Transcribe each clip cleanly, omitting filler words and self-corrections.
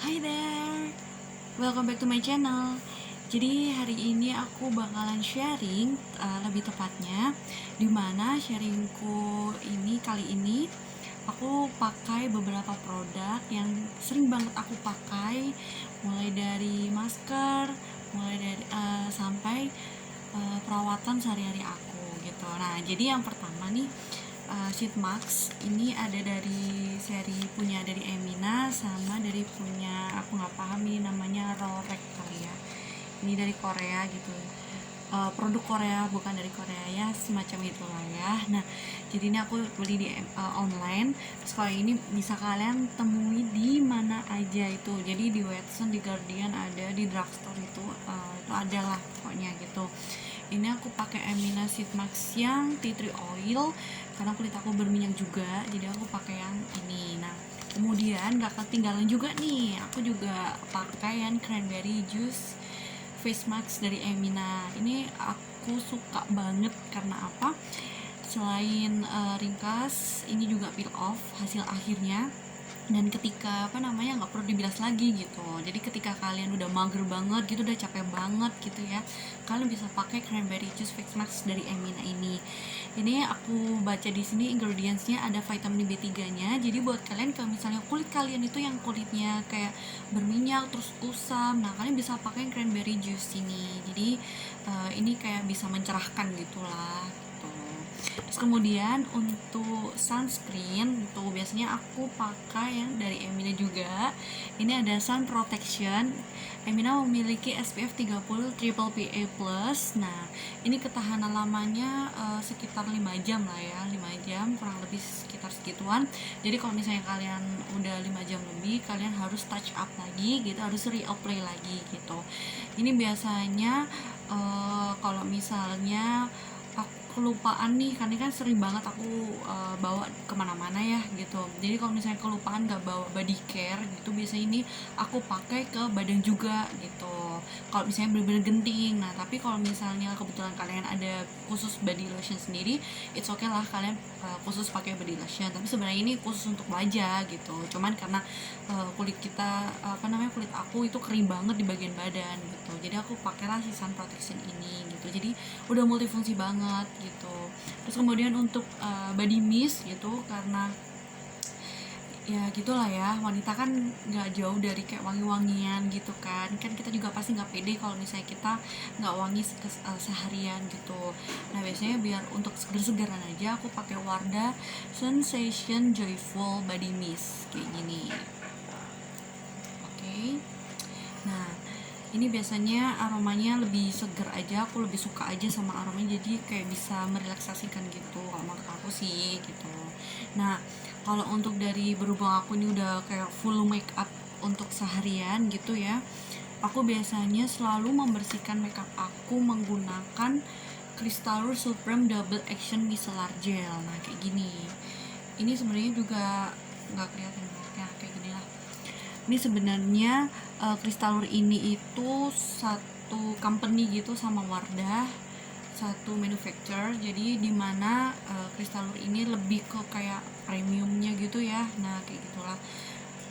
Hi there, welcome back to my channel. Jadi hari ini aku bakalan sharing, lebih tepatnya dimana sharingku ini kali ini aku pakai beberapa produk yang sering banget aku pakai, mulai dari masker, mulai dari sampai perawatan sehari-hari aku gitu. Nah, jadi yang pertama nih, sheet mask ini ada dari seri punya dari Emina sama dari punya aku nggak paham ini namanya Rorek kali ya. Ini dari Korea gitu. Produk Korea bukan dari Korea ya, semacam itulah ya. Nah, jadi ini aku beli di online. Terus kalau ini bisa kalian temui di mana aja itu. Jadi di Watson, di Guardian ada, di drugstore itu ada lah pokoknya gitu. Ini aku pakai Emina Sheet Mask yang tea tree oil karena kulit aku berminyak juga, jadi aku pakai yang ini. Nah, kemudian gak ketinggalan juga nih, aku juga pakai yang cranberry juice face mask dari Emina. Ini aku suka banget karena apa? Selain ringkas, ini juga peel off hasil akhirnya, dan ketika nggak perlu dibilas lagi gitu. Jadi ketika kalian udah mager banget gitu, udah capek banget gitu ya, kalian bisa pakai cranberry juice face mask dari Emina ini aku baca di sini ingredientsnya ada vitamin B3 nya. Jadi buat kalian kalau misalnya kulit kalian itu yang kulitnya kayak berminyak terus kusam, nah kalian bisa pakai cranberry juice ini. Jadi ini kayak bisa mencerahkan gitulah gitu. Terus kemudian untuk sunscreen tuh biasanya aku pakai yang dari Emina juga. Ini ada sun protection. Emina memiliki SPF 30 triple PA+. Nah, ini ketahanan lamanya sekitar 5 jam lah ya, 5 jam kurang lebih sekitar segituan. Jadi kalau misalnya kalian udah 5 jam lebih, kalian harus touch up lagi gitu, harus reapply lagi gitu. Ini biasanya kalau misalnya aku kelupaan nih, karena kan sering banget aku bawa kemana-mana ya gitu. Jadi kalau misalnya kelupaan gak bawa body care gitu, biasanya ini aku pakai ke badan juga gitu. Kalau misalnya bener-bener genting. Nah, tapi kalau misalnya kebetulan kalian ada khusus body lotion sendiri, it's okay lah kalian khusus pakai body lotion. Tapi sebenarnya ini khusus untuk wajah gitu. Cuman karena kulit kita kulit aku itu kering banget di bagian badan gitu. Jadi aku pakailah si sun protection ini gitu. Jadi udah multifungsi banget gitu. Terus kemudian untuk body mist gitu, karena ya gitulah ya, wanita kan nggak jauh dari kayak wangi-wangian gitu kan kita juga pasti nggak pede kalau misalnya kita nggak wangi seharian gitu. Nah, biasanya biar untuk seger-segeran aja aku pakai Wardah Sensation Joyful Body Mist kayak gini. Oke. Nah, ini biasanya aromanya lebih seger aja, aku lebih suka aja sama aromanya, jadi kayak bisa merelaksasikan gitu kalau menurut aku sih gitu. Nah, kalau untuk dari berhubung aku ini udah kayak full make up untuk seharian gitu ya, aku biasanya selalu membersihkan makeup aku menggunakan Crystalor Supreme Double Action Micellar Gel. Nah, kayak gini. Ini sebenarnya juga nggak kelihatan ya, kayak gini lah. Ini sebenarnya Crystalor ini itu satu company gitu sama Wardah, satu manufacturer. Jadi dimana Crystalor ini lebih ke kayak premiumnya gitu ya. Nah, kayak gitulah,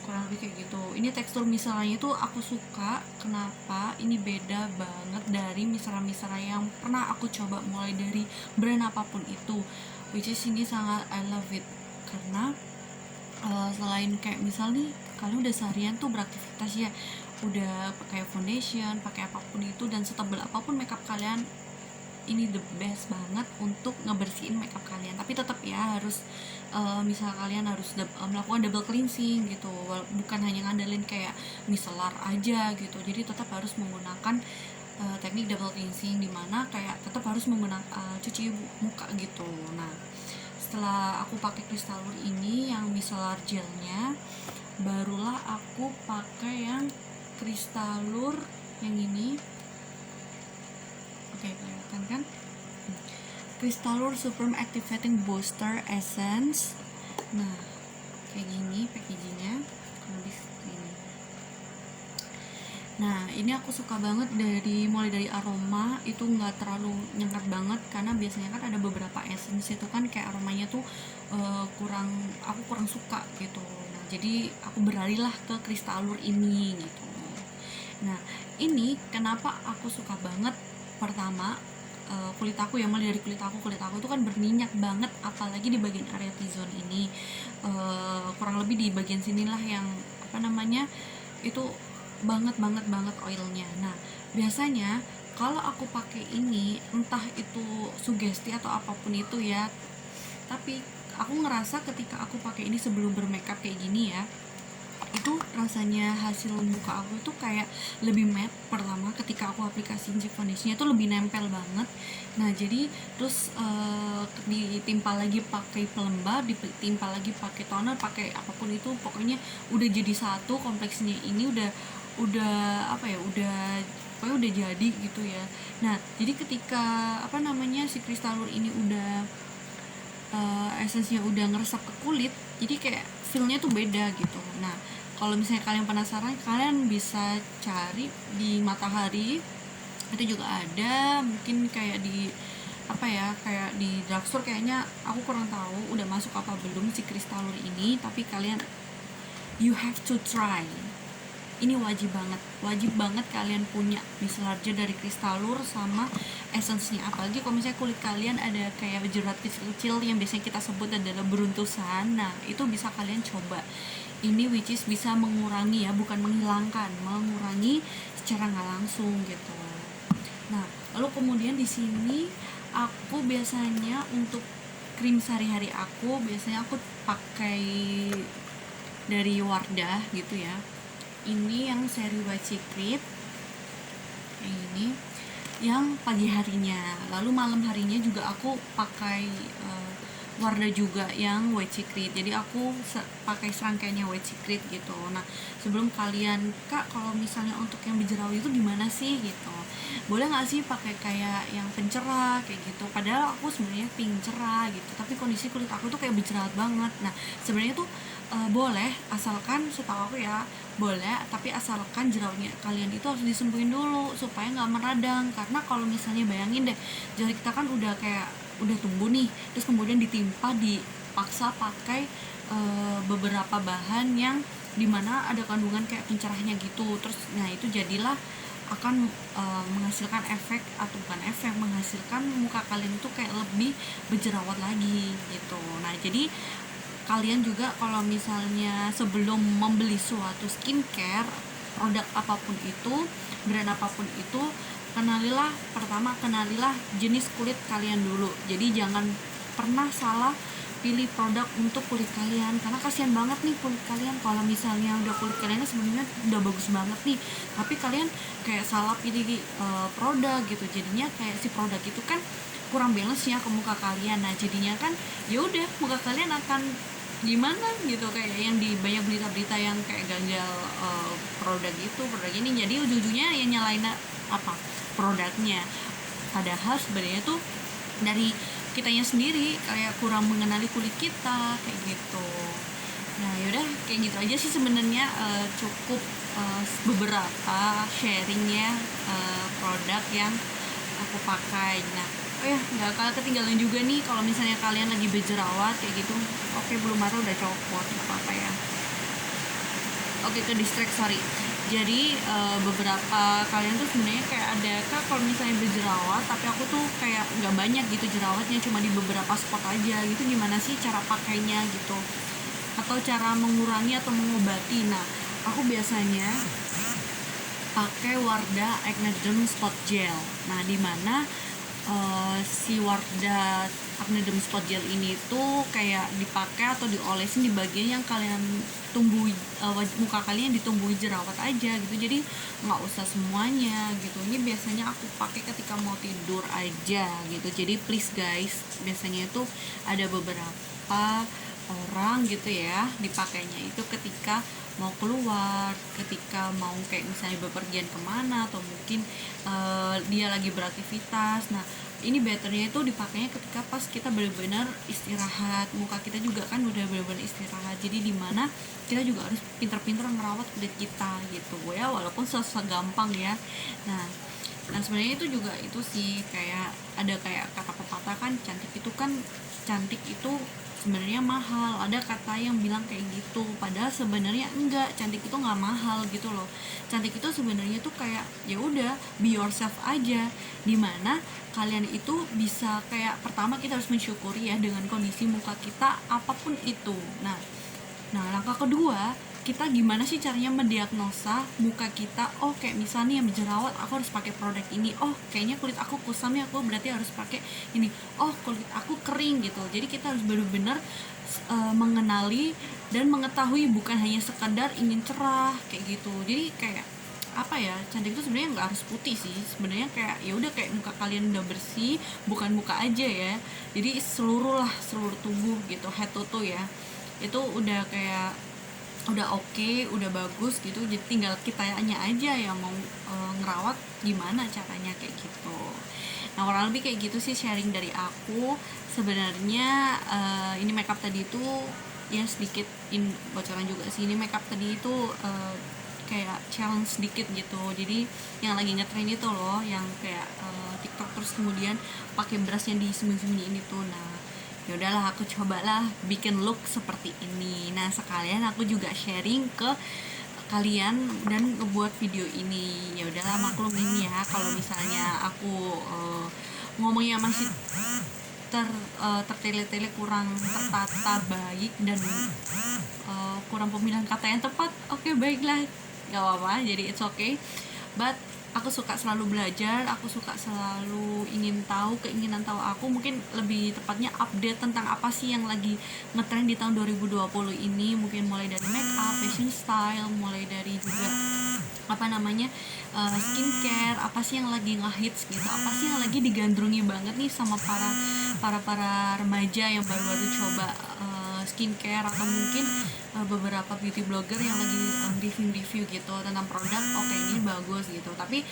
kurang lebih kayak gitu. Ini tekstur micellarnya itu aku suka. Kenapa? Ini beda banget dari micellar yang pernah aku coba mulai dari brand apapun itu, which is ini sangat I love it. Karena selain kayak misalnya kalian udah seharian tuh beraktivitas ya, udah pakai foundation, pakai apapun itu, dan setebal apapun makeup kalian, ini the best banget untuk ngebersihin makeup kalian. Tapi tetap ya harus misal kalian harus melakukan double cleansing gitu, bukan hanya ngandelin kayak micellar aja gitu. Jadi tetap harus menggunakan teknik double cleansing, dimana kayak tetap harus menggunakan cuci muka gitu. Nah, setelah aku pakai Crystalor ini yang micellar gelnya, barulah aku pakai yang Crystalor yang ini. Oke, kelihatan kan? Crystalor Supreme Activating Booster Essence. Nah, kayak gini packagingnya, lebih ini. Nah, ini aku suka banget mulai dari aroma itu nggak terlalu nyengat banget, karena biasanya kan ada beberapa essence itu kan kayak aromanya tuh kurang suka gitu. Nah, jadi aku beralihlah ke Kristalur ini gitu. Nah, ini kenapa aku suka banget. Pertama, kulit aku ya, mulai dari kulit aku itu kan berminyak banget, apalagi di bagian area T-zone ini. Kurang lebih di bagian sinilah yang apa namanya itu banget oilnya. Nah, biasanya kalau aku pakai ini, entah itu sugesti atau apapun itu ya, tapi aku ngerasa ketika aku pakai ini sebelum bermakeup kayak gini ya, itu rasanya hasil muka aku itu kayak lebih matte. Pertama, ketika aku aplikasiin cheek foundationnya itu lebih nempel banget. Nah, jadi terus ditimpa lagi pakai pelembab, ditimpa lagi pakai toner, pakai apapun itu, pokoknya udah jadi satu kompleksnya. Ini udah apa ya, pokoknya udah jadi gitu ya. Nah, jadi ketika apa namanya si Kristalur ini udah esensinya udah ngeresap ke kulit, jadi kayak feelnya tuh beda gitu. Nah, kalau misalnya kalian penasaran, kalian bisa cari di Matahari, itu juga ada. Mungkin kayak di apa ya, kayak di drugstore kayaknya, aku kurang tahu udah masuk apa belum si Kristalur ini, tapi kalian you have to try. Ini wajib banget kalian punya micellar gel dari Kristalur sama essence-nya. Apalagi kalau misalnya kulit kalian ada kayak jerat kecil-kecil yang biasanya kita sebut adalah beruntusan, nah itu bisa kalian coba ini, which is bisa mengurangi ya, bukan menghilangkan, mengurangi secara nggak langsung gitu. Nah, lalu kemudian di sini aku biasanya untuk krim sehari-hari aku biasanya aku pakai dari Wardah gitu ya. Ini yang seri White Secret, ini yang pagi harinya. Lalu malam harinya juga aku pakai Wardah juga yang White Secret. Jadi aku pakai serangkaiannya White Secret gitu. Nah, sebelum kalian, Kak, kalau misalnya untuk yang berjerawat itu gimana sih gitu, boleh nggak sih pakai kayak yang pencerah kayak gitu? Padahal aku sebenarnya pink cerah gitu, tapi kondisi kulit aku tuh kayak berjerawat banget. Nah, sebenarnya tuh boleh, asalkan setahu aku ya boleh, tapi asalkan jerawatnya kalian itu harus disembuhin dulu supaya nggak meradang. Karena kalau misalnya bayangin deh, jerawat kita kan udah kayak udah tumbuh nih, terus kemudian dipaksa pakai beberapa bahan yang dimana ada kandungan kayak pencerahnya gitu, terus nah itu jadilah akan menghasilkan efek, atau bukan efek, menghasilkan muka kalian itu kayak lebih berjerawat lagi gitu. Nah, jadi kalian juga kalau misalnya sebelum membeli suatu skincare, produk apapun itu, brand apapun itu, kenalilah jenis kulit kalian dulu. Jadi jangan pernah salah pilih produk untuk kulit kalian, karena kasihan banget nih kulit kalian kalau misalnya udah kulit kalian sebenarnya udah bagus banget nih, tapi kalian kayak salah pilih produk gitu, jadinya kayak si produk itu kan kurang balance ya ke muka kalian. Nah, jadinya kan ya udah muka kalian akan gimana gitu, kayak yang di banyak berita-berita yang kayak ganjal produk ini, jadi ujung-ujungnya yang nyalain apa, produknya. Padahal sebenarnya tuh dari kitanya sendiri kayak kurang mengenali kulit kita kayak gitu. Nah, yaudah kayak gitu aja sih sebenarnya, cukup beberapa sharingnya produk yang aku pakai. Nah, oh ya, nggak kalah ketinggalan juga nih kalau misalnya kalian lagi berjerawat kayak gitu. Oke, belum mata udah copot, nggak apa-apa ya. Oke, ke distract, sorry. Jadi beberapa kalian tuh sebenarnya kayak ada, Kak, kalau misalnya berjerawat tapi aku tuh kayak nggak banyak gitu jerawatnya, cuma di beberapa spot aja gitu, gimana sih cara pakainya gitu, atau cara mengurangi atau mengobati. Nah, aku biasanya pakai Wardah Acne Derm Spot Gel. Nah, dimana si Wardah Acne Derm Spot Gel ini tuh kayak dipakai atau diolesin di bagian yang kalian tumbuhi, muka kalian ditumbuhi jerawat aja gitu, jadi nggak usah semuanya gitu. Ini biasanya aku pakai ketika mau tidur aja gitu. Jadi please guys, biasanya itu ada beberapa orang gitu ya dipakainya itu ketika mau keluar, ketika mau kayak misalnya bepergian kemana, atau mungkin dia lagi beraktivitas. Nah, ini betternya itu dipakainya ketika pas kita benar-benar istirahat, muka kita juga kan udah benar-benar istirahat, jadi dimana kita juga harus pinter-pinter ngerawat kulit kita gitu ya, walaupun susah gampang ya. Nah, sebenarnya itu juga itu sih, kayak ada kayak kata pepatah kan, cantik itu sebenarnya mahal. Ada kata yang bilang kayak gitu, padahal sebenarnya enggak, cantik itu nggak mahal gitu loh. Cantik itu sebenarnya tuh kayak ya udah be yourself aja, dimana kalian itu bisa kayak pertama kita harus mensyukuri ya dengan kondisi muka kita apapun itu. Nah, langkah kedua, kita gimana sih caranya mendiagnosa muka kita? Oh, kayak misalnya yang berjerawat, aku harus pakai produk ini. Oh, kayaknya kulit aku kusam ya, aku berarti harus pakai ini. Oh, kulit aku kering gitu. Jadi kita harus benar-benar mengenali dan mengetahui, bukan hanya sekadar ingin cerah kayak gitu. Jadi kayak apa ya, cantik itu sebenarnya nggak harus putih sih, sebenarnya kayak ya udah kayak muka kalian udah bersih, bukan muka aja ya, jadi seluruh tubuh gitu, head to toe ya, itu udah kayak udah oke, udah bagus gitu. Jadi tinggal kitanya aja yang mau ngerawat gimana caranya kayak gitu. Nah, kurang lebih kayak gitu sih sharing dari aku. Sebenarnya ini makeup tadi itu ya sedikit bocoran juga sih, ini makeup tadi itu kayak challenge sedikit gitu. Jadi yang lagi ngetrend itu loh, yang kayak TikTok terus kemudian pakai brush yang disembunyi-sembunyiin itu. Nah, ya udahlah, aku cobalah bikin look seperti ini. Nah, sekalian aku juga sharing ke kalian dan ngebuat video ini. Ya udahlah, maklum ini ya kalau misalnya aku ngomongnya masih tertele-tele, kurang tertata baik, dan kurang pemilihan kata yang tepat. Oke, baiklah, gak apa-apa, jadi it's okay. But aku suka selalu belajar, aku suka selalu ingin tahu, keinginan tahu aku, mungkin lebih tepatnya update tentang apa sih yang lagi ngetrend di tahun 2020 ini. Mungkin mulai dari make up, fashion style, mulai dari juga skincare, apa sih yang lagi ngehits gitu, apa sih yang lagi digandrungi banget nih sama para remaja yang baru-baru coba skincare, atau mungkin beberapa beauty blogger yang lagi review gitu tentang produk. Oke, ini bagus gitu. Tapi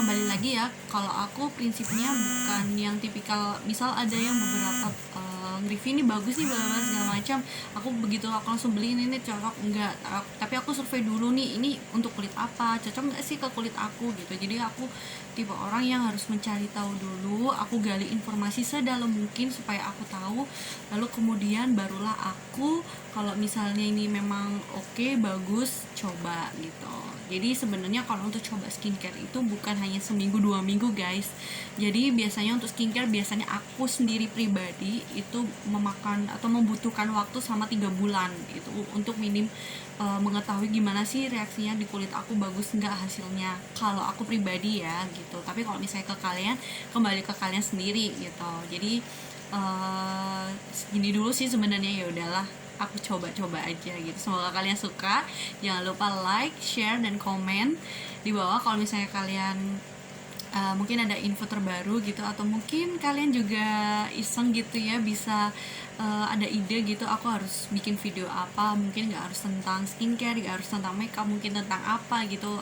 kembali lagi ya, kalau aku prinsipnya bukan yang tipikal misal ada yang beberapa review ini bagus nih, bla segala macam, aku begitu aku langsung beli ini cocok enggak. Tapi aku survei dulu nih, ini untuk kulit apa, cocok nggak sih ke kulit aku gitu. Jadi aku tipe orang yang harus mencari tahu dulu, aku gali informasi sedalam mungkin supaya aku tahu, lalu kemudian barulah aku kalau misalnya ini memang oke, bagus, coba gitu. Jadi sebenarnya kalau untuk coba skincare itu bukan hanya seminggu 2 minggu guys. Jadi biasanya untuk skincare, biasanya aku sendiri pribadi itu memakan atau membutuhkan waktu sama 3 bulan gitu untuk minim mengetahui gimana sih reaksinya di kulit aku, bagus nggak hasilnya, kalau aku pribadi ya gitu. Tapi kalau misalnya ke kalian, kembali ke kalian sendiri gitu. Jadi segini dulu sih sebenarnya. Ya udahlah, aku coba-coba aja gitu. Semoga kalian suka. Jangan lupa like, share, dan komen di bawah kalau misalnya kalian mungkin ada info terbaru gitu, atau mungkin kalian juga iseng gitu ya, bisa ada ide gitu, aku harus bikin video apa, mungkin nggak harus tentang skincare, nggak harus tentang makeup, mungkin tentang apa gitu.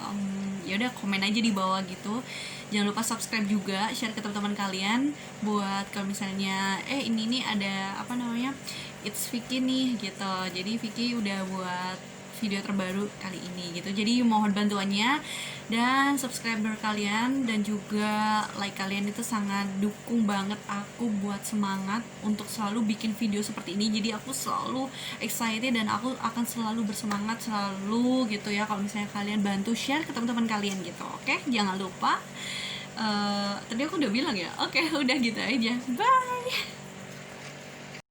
Ya udah, komen aja di bawah gitu. Jangan lupa subscribe juga, share ke teman-teman kalian, buat kalau misalnya ini nih ada it's Vicky nih gitu. Jadi Vicky udah buat video terbaru kali ini gitu. Jadi mohon bantuannya, dan subscriber kalian dan juga like kalian itu sangat dukung banget aku buat semangat untuk selalu bikin video seperti ini. Jadi aku selalu excited dan aku akan selalu bersemangat selalu gitu ya kalau misalnya kalian bantu share ke teman-teman kalian gitu. Oke, jangan lupa tadi aku udah bilang ya. Oke, udah gitu aja. Bye.